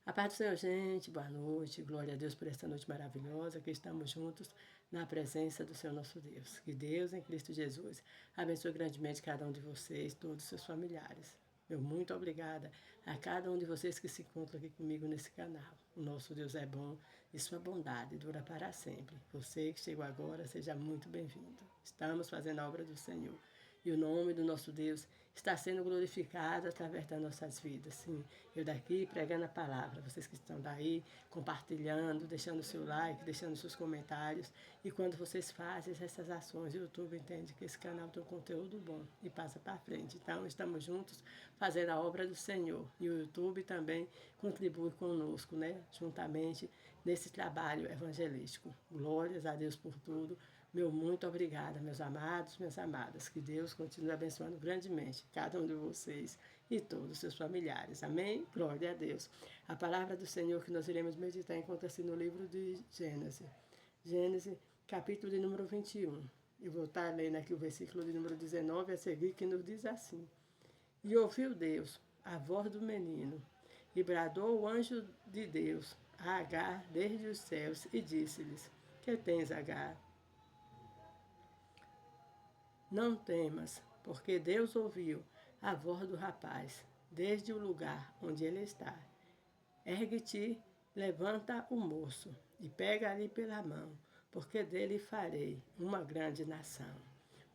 A paz do Senhor, gente, boa noite, glória a Deus por esta noite maravilhosa, que estamos juntos na presença do Senhor nosso Deus. Que Deus, em Cristo Jesus, abençoe grandemente cada um de vocês, todos os seus familiares. Meu muito obrigada a cada um de vocês que se encontram aqui comigo nesse canal. O nosso Deus é bom e sua bondade dura para sempre. Você que chegou agora, seja muito bem-vindo. Estamos fazendo a obra do Senhor. E o nome do nosso Deus está sendo glorificado através das nossas vidas. Sim, eu daqui pregando a palavra, vocês que estão daí compartilhando, deixando o seu like, deixando seus comentários. E quando vocês fazem essas ações, o YouTube entende que esse canal tem um conteúdo bom e passa para frente. Então, estamos juntos fazendo a obra do Senhor. E o YouTube também contribui conosco, né? Juntamente nesse trabalho evangelístico. Glórias a Deus por tudo. Meu muito obrigada, meus amados, minhas amadas. Que Deus continue abençoando grandemente cada um de vocês e todos os seus familiares. Amém? Glória a Deus. A palavra do Senhor que nós iremos meditar encontra-se no livro de Gênesis. Gênesis, capítulo de número 21. Eu vou estar lendo aqui o versículo de número 19 a seguir, que nos diz assim. E ouviu Deus a voz do menino, e bradou o anjo de Deus a Agar desde os céus, e disse-lhes, que tens, Agar? Não temas, porque Deus ouviu a voz do rapaz, desde o lugar onde ele está. Ergue-te, levanta o moço, e pega-lhe pela mão, porque dele farei uma grande nação.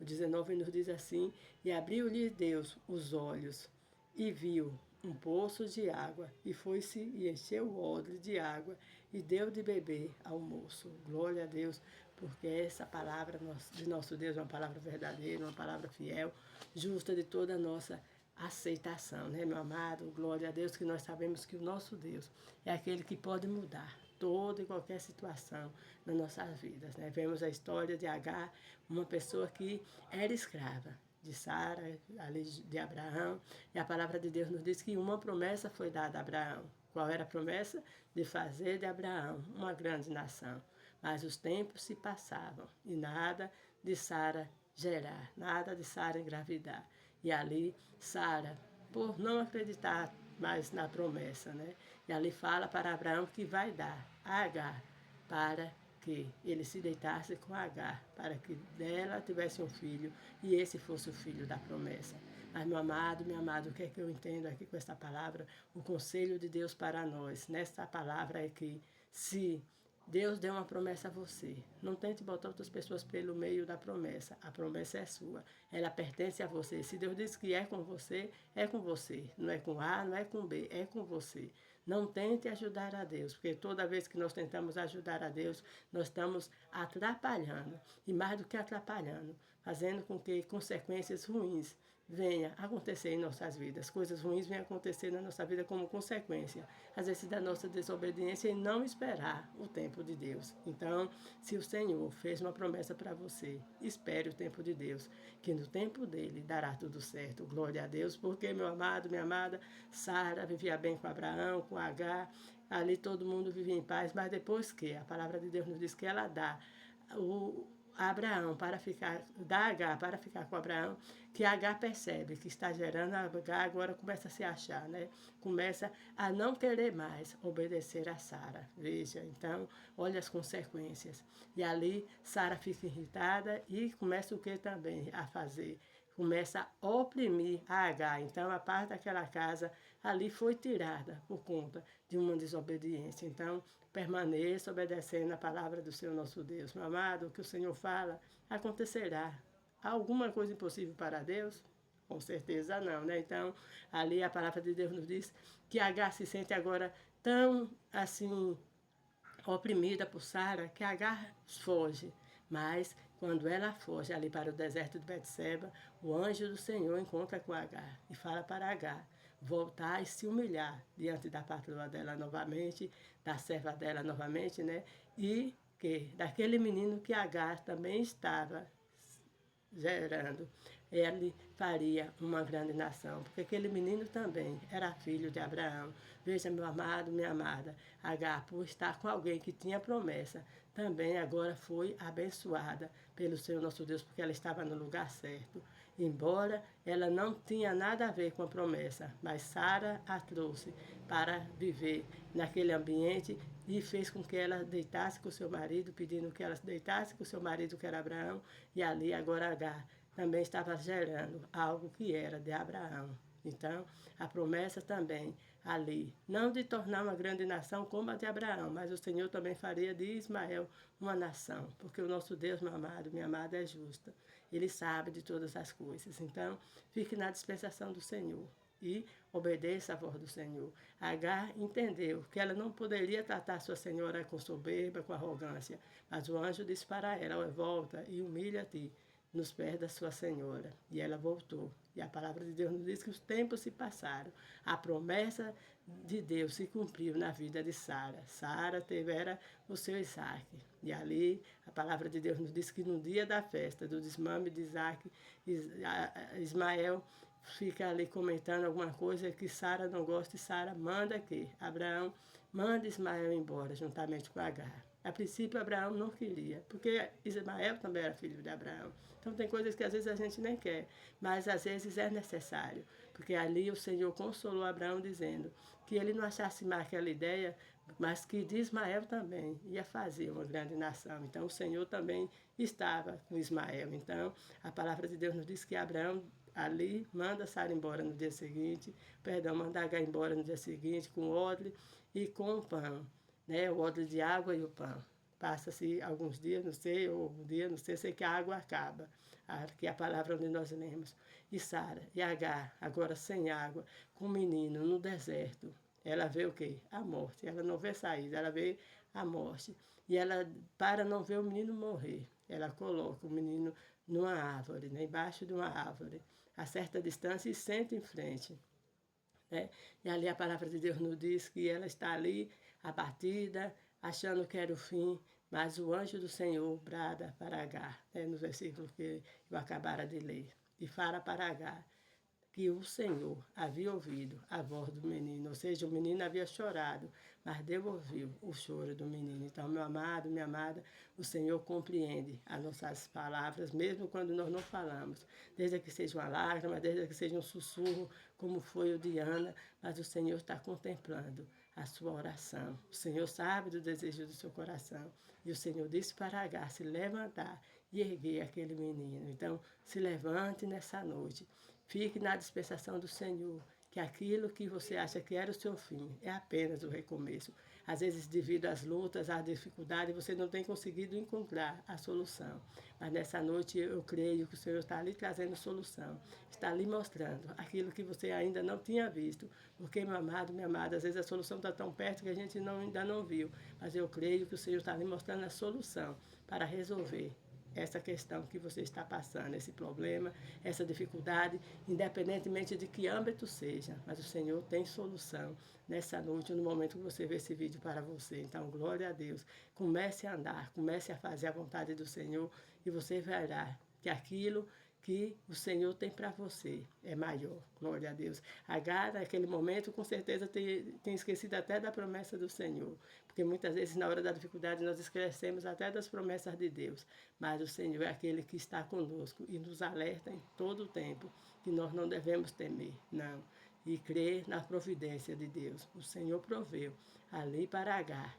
O 19 nos diz assim, e abriu-lhe Deus os olhos, e viu um poço de água, e foi-se e encheu o odre de água, e deu de beber ao moço. Glória a Deus, porque essa palavra de nosso Deus é uma palavra verdadeira, uma palavra fiel, justa de toda a nossa aceitação, né, meu amado? Glória a Deus, que nós sabemos que o nosso Deus é aquele que pode mudar toda e qualquer situação nas nossas vidas, né? Vemos a história de Agar, uma pessoa que era escrava de Sara, ali de Abraão, e a palavra de Deus nos diz que uma promessa foi dada a Abraão. Qual era a promessa? De fazer de Abraão uma grande nação. Mas os tempos se passavam e nada de Sara gerar, nada de Sara engravidar. E ali, Sara, por não acreditar mais na promessa, né? E ali fala para Abraão que vai dar a Agar para que ele se deitasse com Agar, para que dela tivesse um filho e esse fosse o filho da promessa. Mas, meu amado, o que é que eu entendo aqui com esta palavra? O conselho de Deus para nós, nesta palavra é que se Deus deu uma promessa a você. Não tente botar outras pessoas pelo meio da promessa. A promessa é sua. Ela pertence a você. Se Deus diz que é com você, é com você. Não é com A, não é com B, é com você. Não tente ajudar a Deus, porque toda vez que nós tentamos ajudar a Deus, nós estamos atrapalhando. E mais do que atrapalhando, fazendo com que consequências ruins venham acontecer em nossas vidas. Coisas ruins vêm acontecer na nossa vida como consequência, às vezes, da nossa desobediência e não esperar o tempo de Deus. Então, se o Senhor fez uma promessa para você, espere o tempo de Deus, que no tempo dele dará tudo certo. Glória a Deus, porque, meu amado, minha amada, Sara vivia bem com Abraão, com Agar, ali todo mundo vivia em paz, mas depois que a palavra de Deus nos diz que ela dá a Abraão para ficar, da Agar para ficar com Abraão, que Agar percebe que está gerando, a Agar agora começa a se achar, né? Começa a não querer mais obedecer a Sara. Veja, então, olha as consequências. E ali Sara fica irritada e começa o que também a fazer? Começa a oprimir a Agar. Então, a parte daquela casa ali foi tirada por conta de uma desobediência. Então, permaneça obedecendo a palavra do Senhor nosso Deus. Meu amado, o que o Senhor fala acontecerá. Há alguma coisa impossível para Deus? Com certeza não, né? Então, ali a palavra de Deus nos diz que Agar se sente agora tão, assim, oprimida por Sara, que Agar foge. Mas, quando ela foge ali para o deserto de Betseba, o anjo do Senhor encontra com Agar e fala para Agar voltar e se humilhar diante da patroa dela novamente, da serva dela novamente, né? E que daquele menino que Agar também estava gerando, ele faria uma grande nação, porque aquele menino também era filho de Abraão. Veja, meu amado, minha amada, Agar, por estar com alguém que tinha promessa, também agora foi abençoada pelo Senhor nosso Deus, porque ela estava no lugar certo. embora ela não tinha nada a ver com a promessa, mas Sara a trouxe para viver naquele ambiente e fez com que ela deitasse com seu marido, pedindo que ela deitasse com seu marido, que era Abraão, e ali agora Agar também estava gerando algo que era de Abraão. Então, a promessa também ali, não de tornar uma grande nação como a de Abraão, mas o Senhor também faria de Ismael uma nação, porque o nosso Deus, meu amado, minha amada, é justa. Ele sabe de todas as coisas. Então, fique na dispensação do Senhor e obedeça a voz do Senhor. Agar entendeu que ela não poderia tratar sua senhora com soberba, com arrogância, mas o anjo disse para ela: volta e humilha-te nos pés da sua senhora. E ela voltou. E a palavra de Deus nos diz que os tempos se passaram. A promessa de Deus se cumpriu na vida de Sara. Sara tivera o seu Isaac. E ali a palavra de Deus nos diz que no dia da festa, do desmame de Isaac, Ismael fica ali comentando alguma coisa que Sara não gosta, e Sara manda que Abraão manda Ismael embora juntamente com Agar. A princípio Abraão não queria, porque Ismael também era filho de Abraão. Então tem coisas que às vezes a gente nem quer, mas às vezes é necessário, porque ali o Senhor consolou Abraão dizendo que ele não achasse mal aquela ideia, mas que de Ismael também ia fazer uma grande nação. Então o Senhor também estava com Ismael. Então a palavra de Deus nos diz que Abraão ali manda Sara embora no dia seguinte, manda Agar embora no dia seguinte com odre e com o pão, né? O odre de água e o pão. Passa-se alguns dias, não sei, ou um dia, não sei, sei que a água acaba, que é a palavra onde nós lemos. E Sara e Agar, agora sem água, com o menino no deserto, ela vê o quê? A morte. Ela não vê saída, ela vê a morte. E ela, para não ver o menino morrer, ela coloca o menino numa árvore, né? Embaixo de uma árvore, a certa distância, e senta em frente. Né? E ali a palavra de Deus nos diz que ela está ali, abatida, achando que era o fim, mas o anjo do Senhor brada para Agar, né? No versículo que eu acabara de ler, e fala para Agar que o Senhor havia ouvido a voz do menino, ou seja, o menino havia chorado, mas Deus ouviu o choro do menino. Então, meu amado, minha amada, o Senhor compreende as nossas palavras, mesmo quando nós não falamos, desde que seja uma lágrima, desde que seja um sussurro, como foi o de Ana, mas o Senhor está contemplando a sua oração. O Senhor sabe do desejo do seu coração. E o Senhor disse para Agar se levantar e erguer aquele menino. Então, se levante nessa noite. Fique na dispensação do Senhor, que aquilo que você acha que era o seu fim é apenas o recomeço. Às vezes, devido às lutas, às dificuldades, você não tem conseguido encontrar a solução. Mas nessa noite eu creio que o Senhor está ali trazendo solução, está ali mostrando aquilo que você ainda não tinha visto. Porque, meu amado, minha amada, às vezes a solução está tão perto que a gente ainda não viu. Mas eu creio que o Senhor está ali mostrando a solução para resolver essa questão que você está passando, esse problema, essa dificuldade, independentemente de que âmbito seja. Mas o Senhor tem solução nessa noite, no momento que você vê esse vídeo para você. Então, glória a Deus. Comece a andar, comece a fazer a vontade do Senhor e você verá que aquilo que o Senhor tem para você é maior. Glória a Deus. Agar, naquele momento, com certeza tem esquecido até da promessa do Senhor. Porque muitas vezes, na hora da dificuldade, nós esquecemos até das promessas de Deus. Mas o Senhor é aquele que está conosco e nos alerta em todo o tempo que nós não devemos temer, não. E crer na providência de Deus. O Senhor proveu ali para Agar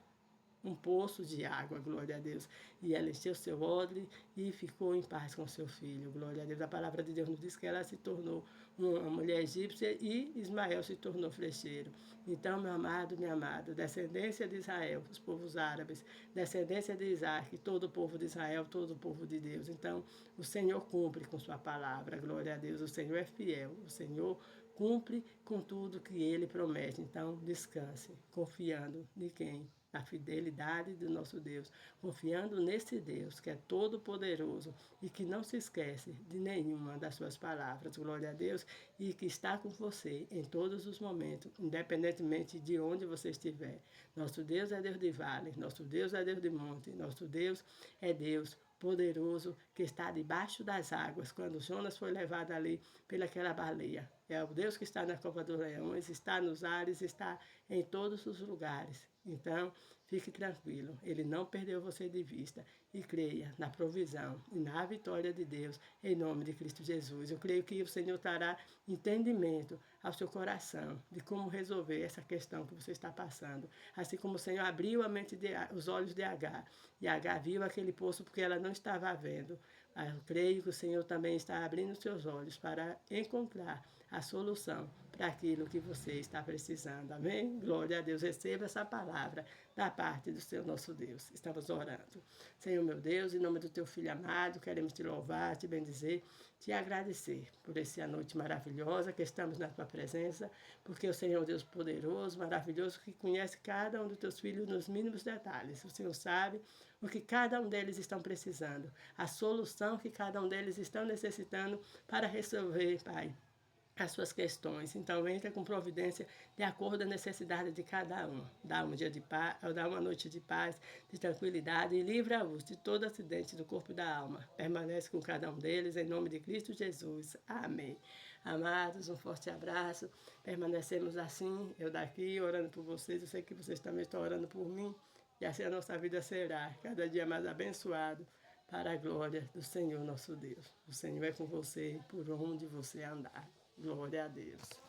um poço de água, glória a Deus. E ela encheu seu odre e ficou em paz com seu filho, glória a Deus. A palavra de Deus nos diz que ela se tornou uma mulher egípcia e Ismael se tornou flecheiro. Então, meu amado, minha amada, descendência de Israel, os povos árabes, descendência de Isaac, todo o povo de Israel, todo o povo de Deus. Então, o Senhor cumpre com sua palavra, glória a Deus. O Senhor é fiel, o Senhor cumpre com tudo que Ele promete. Então, descanse, confiando em quem? Na fidelidade do nosso Deus, confiando nesse Deus que é todo poderoso e que não se esquece de nenhuma das suas palavras, glória a Deus, e que está com você em todos os momentos, independentemente de onde você estiver. Nosso Deus é Deus de vale, nosso Deus é Deus de monte, nosso Deus é Deus poderoso que está debaixo das águas. Quando Jonas foi levado ali pelaquela baleia, é o Deus que está na cova dos leões, está nos ares, está em todos os lugares. Então, fique tranquilo, Ele não perdeu você de vista. E creia na provisão e na vitória de Deus, em nome de Cristo Jesus. Eu creio que o Senhor trará entendimento ao seu coração de como resolver essa questão que você está passando. Assim como o Senhor abriu a mente os olhos de Agar, e Agar viu aquele poço porque ela não estava vendo. Eu creio que o Senhor também está abrindo os seus olhos para encontrar a solução para aquilo que você está precisando. Amém? Glória a Deus. Receba essa palavra da parte do Senhor nosso Deus. Estamos orando. Senhor meu Deus, em nome do teu Filho amado, queremos te louvar, te bendizer, te agradecer por essa noite maravilhosa que estamos na tua presença, porque o Senhor é um Deus poderoso, maravilhoso, que conhece cada um dos teus filhos nos mínimos detalhes. O Senhor sabe o que cada um deles estão precisando, a solução que cada um deles estão necessitando para resolver, Pai, as suas questões. Então, entra com providência de acordo com a necessidade de cada um. Dá um dia de paz, dá uma noite de paz, de tranquilidade e livra-os de todo acidente do corpo e da alma. Permanece com cada um deles, em nome de Cristo Jesus. Amém. Amados, um forte abraço. Permanecemos assim, eu daqui, orando por vocês. Eu sei que vocês também estão orando por mim. E assim a nossa vida será cada dia mais abençoado para a glória do Senhor nosso Deus. O Senhor é com você por onde você andar. Glória a Deus.